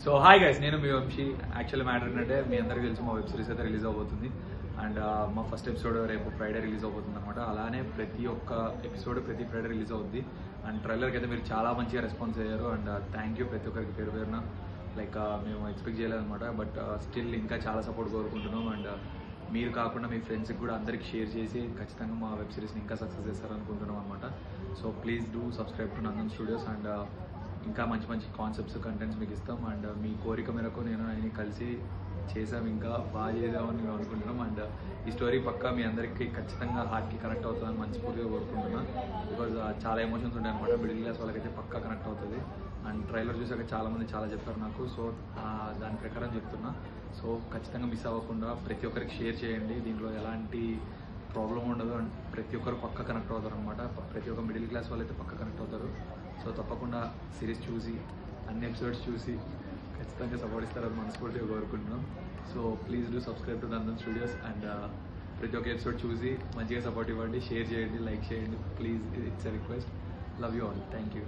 So hi guys, నేను మీ Vamsi. Actually matter ఏంటంటే మీ అందరికీ తెలుసు మా వెబ్ సిరీస్ అయితే రిలీజ్ అవబోతుంది. అండ్ మా ఫస్ట్ ఎపిసోడ్ రేపు ఫ్రైడే రిలీజ్ అవబోతుంది అనమాట. అలానే ప్రతి ఒక్క ఎపిసోడ్ ప్రతి ఫ్రైడే రిలీజ్ అవుద్ది. అండ్ ట్రైలర్కి అయితే మీరు చాలా మంచిగా రెస్పాన్స్ అయ్యారు. అండ్ థ్యాంక్ యూ ప్రతి ఒక్కరికి పేరు పేరున. లైక్ మేము ఎక్స్పెక్ట్ చేయలేదన్నమాట. బట్ స్టిల్ ఇంకా చాలా సపోర్ట్ కోరుకుంటున్నాం. అండ్ మీరు కాకుండా మీ ఫ్రెండ్స్కి కూడా అందరికి షేర్ చేసి ఖచ్చితంగా మా వెబ్ సిరీస్ని ఇంకా సక్సెస్ చేస్తారనుకుంటున్నాం అనమాట. So please do subscribe to Nandan studios. And ఇంకా మంచి మంచి కాన్సెప్ట్స్ కంటెంట్స్ మీకు ఇస్తాం. అండ్ మీ కోరిక మేరకు నేను ఆయన కలిసి చేసాం, ఇంకా బాగా చేద్దామని మేము అనుకుంటున్నాం. అండ్ ఈ స్టోరీ పక్కా మీ అందరికీ ఖచ్చితంగా హార్ట్కి కనెక్ట్ అవుతుందని మనస్ఫూర్తిగా కోరుకుంటున్నాను. బికాజ్ చాలా ఎమోషన్స్ ఉంటాయి అనమాట. మిడిల్ క్లాస్ వాళ్ళకైతే పక్కా కనెక్ట్ అవుతుంది. అండ్ ట్రైలర్ చూసాక చాలామంది చాలా చెప్పారు నాకు. సో దాని ప్రకారం చెప్తున్నా. సో ఖచ్చితంగా మిస్ అవ్వకుండా ప్రతి ఒక్కరికి షేర్ చేయండి. దీంట్లో ఎలాంటి ప్రాబ్లం ఉండదు. అండ్ ప్రతి ఒక్కరు పక్క కనెక్ట్ అవుతారు అనమాట. ప్రతి ఒక్క మిడిల్ క్లాస్ వాళ్ళు అయితే పక్క కనెక్ట్ అవుతారు. సో తప్పకుండా సిరీస్ చూసి అన్ని ఎపిసోడ్స్ చూసి ఖచ్చితంగా సపోర్ట్ ఇస్తారని మనస్ఫూర్తిగా కోరుకుంటున్నాం. So please do subscribe to Nandan studios. And ప్రతి ఒక్క ఎపిసోడ్ చూసి మంచిగా సపోర్ట్ ఇవ్వండి, షేర్ చేయండి, లైక్ చేయండి. Please, it's a request. Love you all. Thank you.